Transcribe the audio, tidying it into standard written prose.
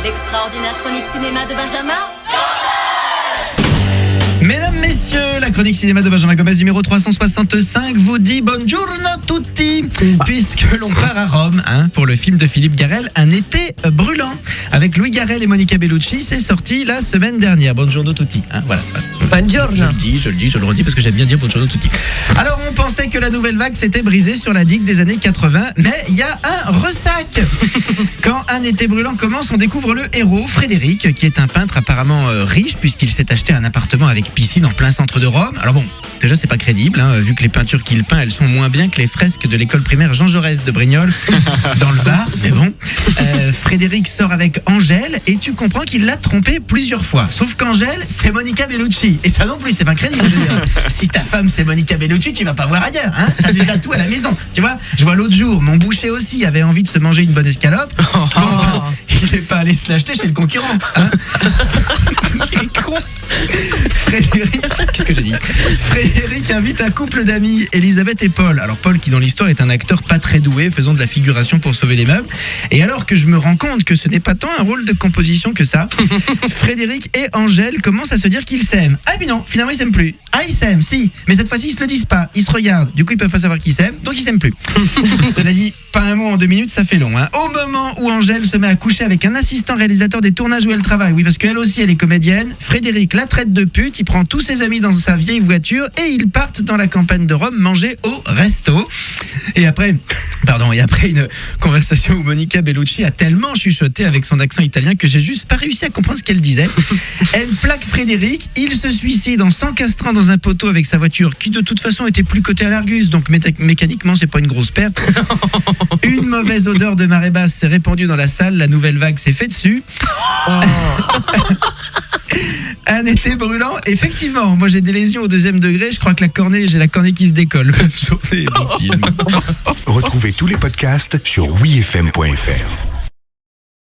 L'extraordinaire chronique cinéma de Benjamin. Mesdames, messieurs, la chronique cinéma de Benjamin Gomez numéro 365 vous dit buongiorno tutti, puisque l'on part à Rome pour le film de Philippe Garrel, Un été brûlant, avec Louis Garrel et Monica Bellucci. C'est sorti la semaine dernière. Buongiorno tutti. Voilà. Buongiorno. Je le redis parce que j'aime bien dire buongiorno tutti. Alors, on pensait que la nouvelle vague s'était brisée sur la digue des années 80, mais il y a un ressac. Quand Un été brûlant commence, on découvre le héros, Frédéric, qui est un peintre apparemment riche, puisqu'il s'est acheté un appartement avec piscine en plein centre de Rome. Alors bon, déjà c'est pas crédible, vu que les peintures qu'il peint, elles sont moins bien que les fresques de l'école primaire Jean Jaurès de Brignoles, dans le Var, mais bon. Frédéric sort avec Angèle, et tu comprends qu'il l'a trompée plusieurs fois. Sauf qu'Angèle, c'est Monica Bellucci. Et ça non plus, c'est pas crédible. Je veux dire. Si ta femme c'est Monica Bellucci, tu vas pas voir ailleurs, T'as déjà tout à la maison, tu vois. Je vois l'autre jour, mon boucher aussi avait envie de se manger une bonne escalope. Il est pas allé se l'acheter chez le concurrent, Il est con. Qu'est-ce que j'ai dit ? Frédéric invite un couple d'amis, Elisabeth et Paul. Alors Paul, qui dans l'histoire est un acteur pas très doué, faisant de la figuration pour sauver les meubles. Et alors que je me rends compte que ce n'est pas tant un rôle de composition que ça, Frédéric et Angèle commencent à se dire qu'ils s'aiment. Ah puis non, finalement ils s'aiment plus. Ah ils s'aiment, si, mais cette fois-ci ils se le disent pas, ils se regardent. Du coup ils peuvent pas savoir qu'ils s'aiment, donc ils s'aiment plus. Cela dit, pas un mot en 2 minutes, ça fait long. Au moment où Angèle se met à coucher avec un assistant réalisateur des tournages où elle travaille, oui parce qu'elle aussi elle est comédienne, Frédéric la traite de pute, il prend tous ses amis dans sa vieille voiture et ils partent dans la campagne de Rome manger au resto. Et après une conversation où Monica Bellucci a tellement chuchoté avec son accent italien que j'ai juste pas réussi à comprendre ce qu'elle disait. Elle plaque Frédéric, il se suicide en s'encastrant dans un poteau avec sa voiture qui de toute façon était plus cotée à l'Argus, donc mécaniquement c'est pas une grosse perte. Une mauvaise odeur de marée basse s'est répandue dans la salle, la nouvelle vague s'est fait dessus. Un été brûlant, effectivement. Moi j'ai des lésions au 2e degré, je crois que j'ai la cornée qui se décolle. Bonne journée, bon film. Retrouvez tous les podcasts sur wifm.fr.